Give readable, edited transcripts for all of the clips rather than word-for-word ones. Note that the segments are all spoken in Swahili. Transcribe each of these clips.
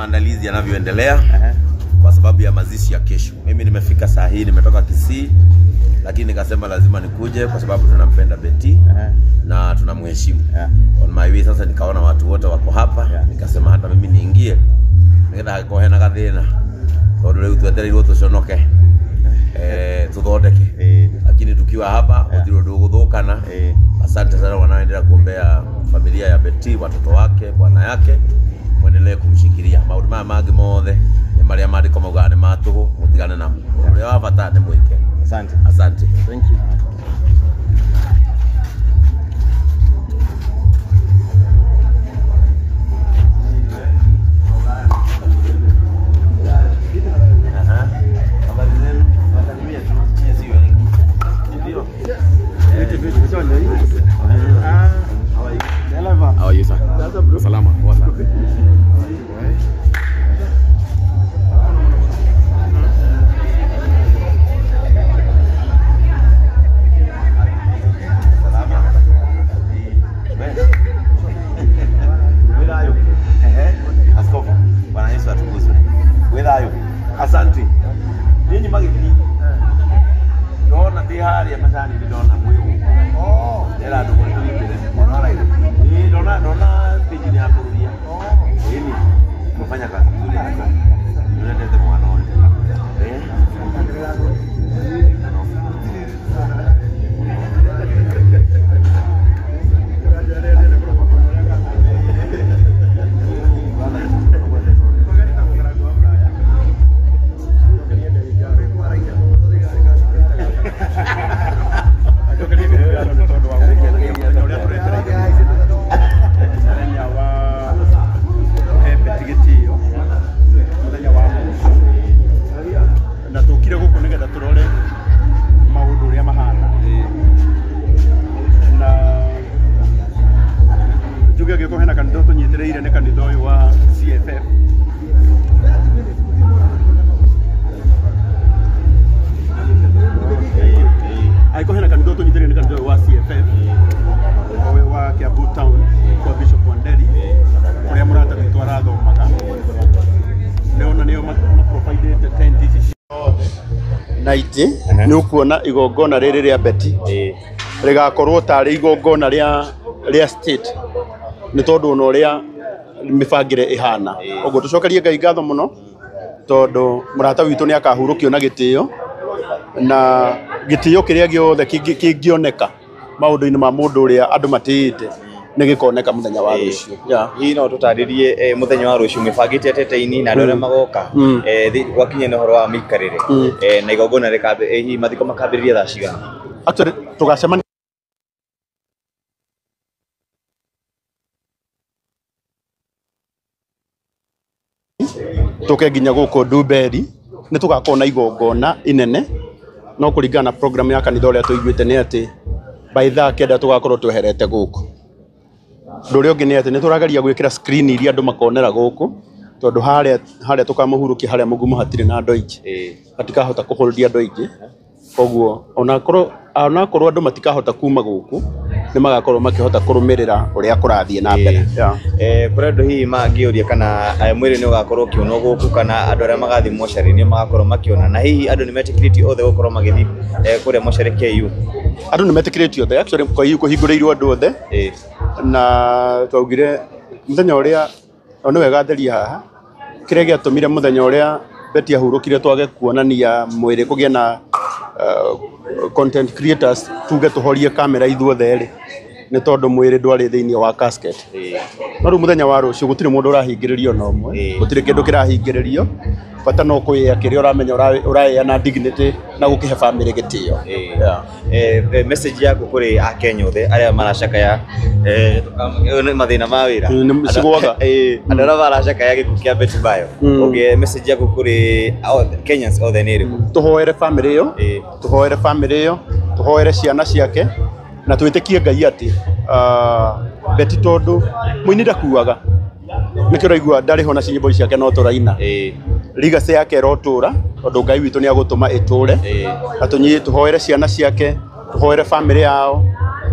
maandalizi yanavyoendelea kwa sababu ya mazishi ya kesho. Mimi nimefika saa hii, nimetoka Kisii, lakini nikasema lazima nikuje kwa sababu tunampenda Betty na tunamheshimu. On my way sasa nikaona watu wote wako hapa, nikasema hata mimi niingie. Nikaenda kohena kadena. Tondũ rĩu twetereirwo tũconoke. Tuthondeke. Lakini tukiwa hapa ndio gũthũkana. Asante sana wanaoendelea kuombea familia ya Betty, watoto wake, bwana yake. Muendelee kumshikilia. Maũndũ maya mangĩ mothe ni maria maandĩko maugaga nĩ matũgũ, mutigane namo. Ũrĩa wa bata nĩ mwĩke. Asante. Asante. Thank you. How are you, sir? Salama. What's up? Asante. Nini mageni? Dona tihari ya masani dona mwewe. Era ndo kulipele. Dona pejini hapo rudia. Nini? Kufanya kazi nzuri hapa. Unaleta mwanao. Naiti ni ukuona igongona riri ria Betty rigakorwo tari igongona ria state ni tondu ono ria mibangire ihana ogo tucokerie Ngai ngatho muno tondu murata witu ni akahurukio na gitio na gitio kiria giothe kingioneka maundu-ini ma mundu uria andu matite ni gikoneka muthenya wa rucio. Hii no tutaririe muthenya wa rucio mibangite atete-ini na andu magoka gwakinye no horo wa mikarire na igongona rikabe hi mathiko makambiriria thaa cigana. Actually tugacemania tuke nginya guku Nduberi ni tugakorwo na igongona inene no kuringana na program ya kanitha uria tuiguite ni ati by thaa kenda tugakorwo tweherete guku. Nduri ungi ni ati ni turageria gwikira screen iria andu makonera guku tondu haria tukamuhurukia haria mugumu hatire na andu aingi hatikahota kuholdia andu aingi koguo onakorwo andu matikahota kuma guku ni magakorwo makihota kurumirira uria kurathie na mbere. Kuri andu hihi mangiuria kana mwiri ni ugakorwo kiuno guku kana andu aria magathi moshari ni magakorwo makiona na hihi andu ni metikiriti othe gukorwo magithi kuri moshari KU. Andu ni metikiriti othe actually kwa hiyo kuhingurirwo andu othe na twaugire muthenya uria ono wega theria haha kiria giatumire muthenya uria Betty ahurukire twage kuonania mwiri kugia na content creators tuge tuhorie kamera ithuothe ri ni tondu mwiri ndwari thiini wa casket no ru muthenya wa rucio gutire mundu urahingiririo no mwe gutire kindu kirahingiririo bata no kuya kiria uramenya uraya na dignity na gukihe family gitio. Message yako kuri Akenya othe aria maracakaya mathina ma wira cigwaga andu aria maracakaya gikuo kia Betty Bayo uge message yako kuri Kenyans othe ni iriku? Tuhoere family iyo tuhoere ciana ciake na twitikie Ngai ati Betty tondu muini ndakuaga nikio raigua ndari ho na cinyimbo ciake no turaina legacy yake rotura tondu Ngai witu ni agutuma iture na tunyi tuhoere ciana ciake tuhoere family yao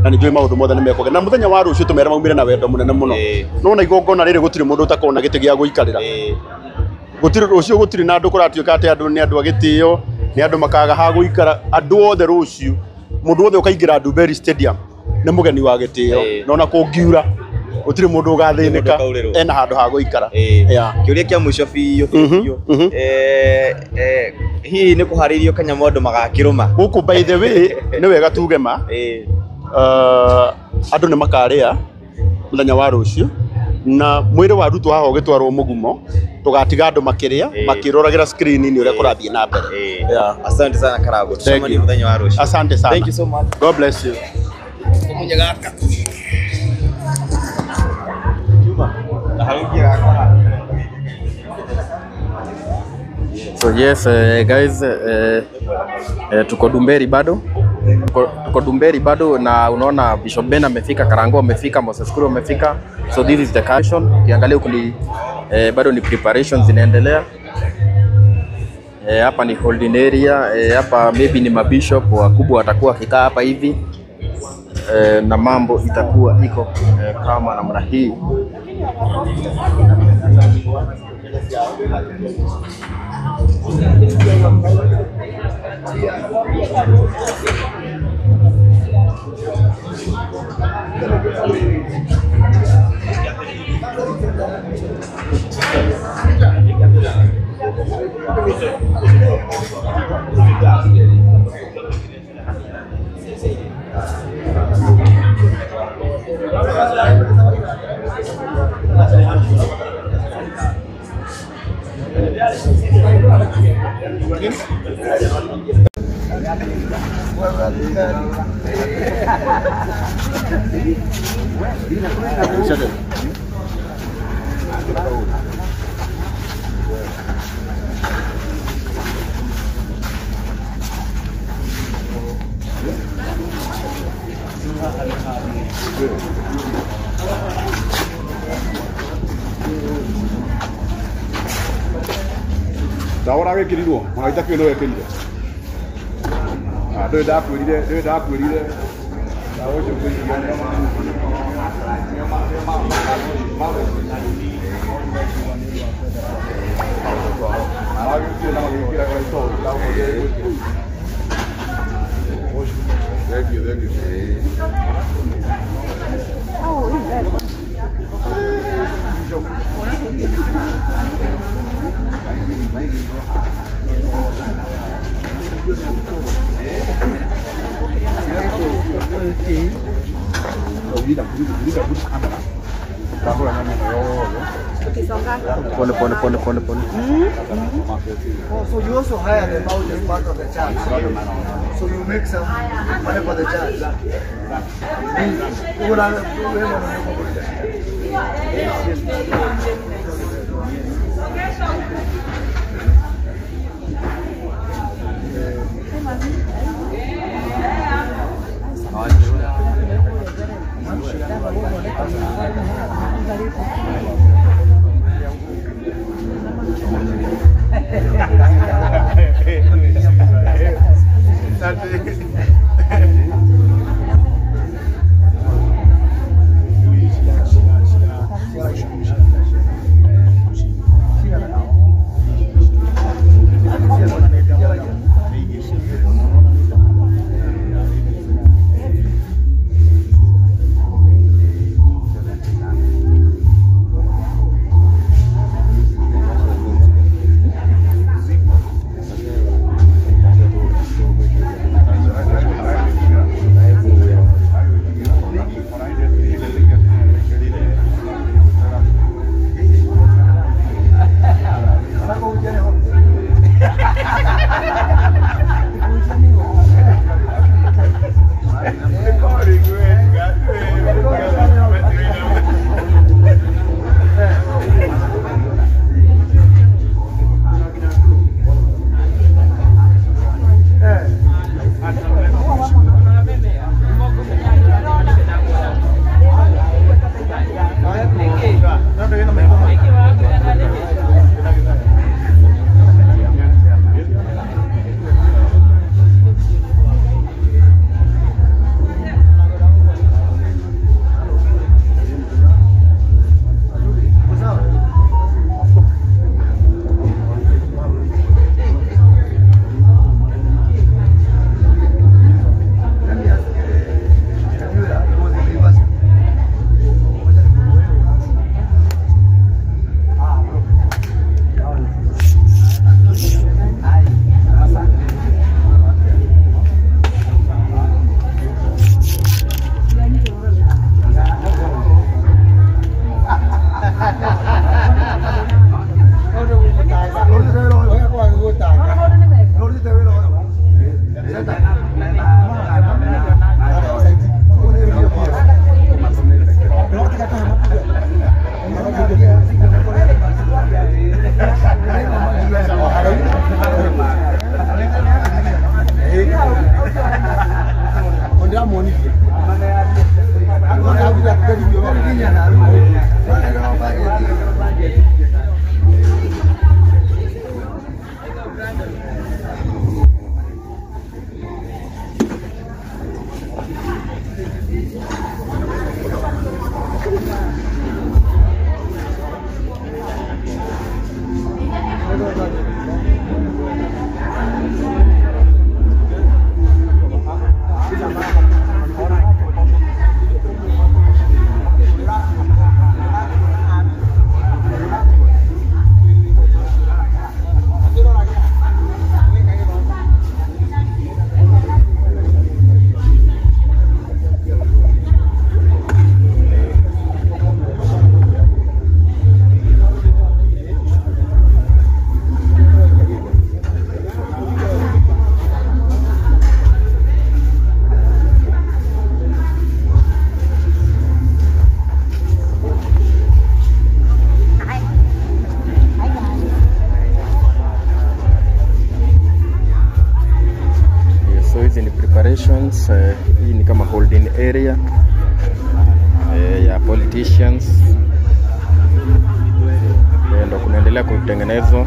na nijui maundu mothe ni mekoge na muthenya wa rucio tumera maumire na wendo munene muno no na igongona riri gutiri mundu utakona giti gia guikarira gutiri rucio gutiri na andu kuratuika ati andu ni andu agitio ni andu makaga ha guikara andu othe rucio mundu othe ukaingira Ndumberi Stadium ni mugeni wa gitio nona kungiura gutiri mundu ugathinika ena handu ha guikara kiuria kia mwisho biyo hihi ni kuharirio kanyamu andu magakiruma guku by the way ni wega tuge ma andu ni makaria muthenya wa rucio na mwire wa ruto haho gitwarwo mugumo tugatiga andu makiria makiroragira screen ni uria kurathie na mbere asante sana Karago tusomani muthenya wa rucio asante sana thank you so much God bless you kumunyagaka So yes guys tuko Ndumberi bado tuko Ndumberi bado na unaona Bishop Ben amefika, Karango amefika, Moses Kuro amefika. So this is the occasion. Ukiangalia huko ni bado ni preparations zinaendelea. Hapa ni holding area, hapa maybe ni mabishop wakubwa watakuwa kikaa hapa hivi. Na mambo itakuwa iko kama namna hii. Ndawara gekirirwo mwaita kino wekirire ndo ndakwirire ndawo cyo kwirira Thank you. Oh, is that Pone. Oh, so you also hire them out as part of the charge. So you make some money for the charge. Hii ni kama holding area ya politicians, ndio kunaendelea kutengenezwa.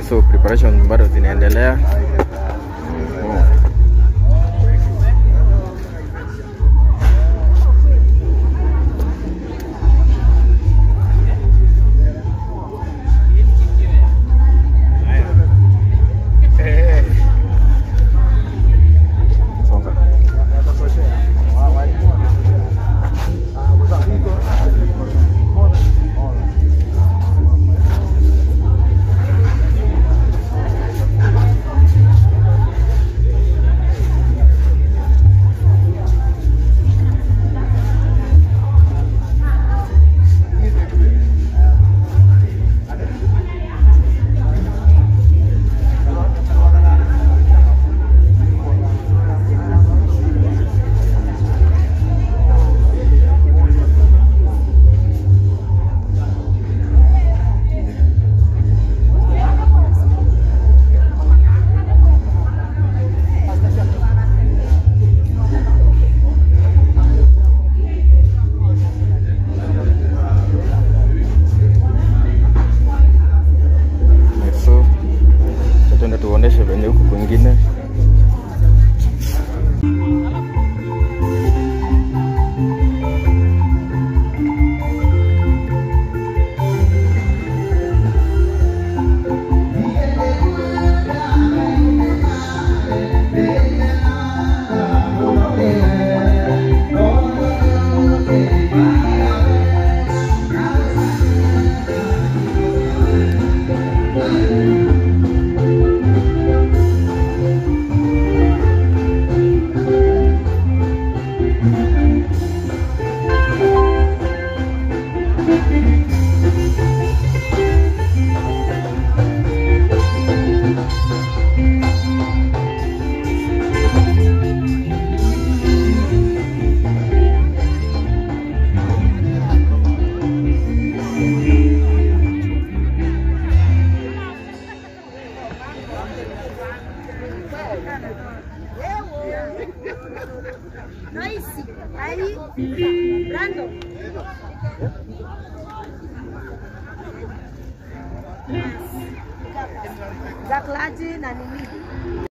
So preparation bado zinaendelea. Noisy. Ai. Brando. Za klaji na nini?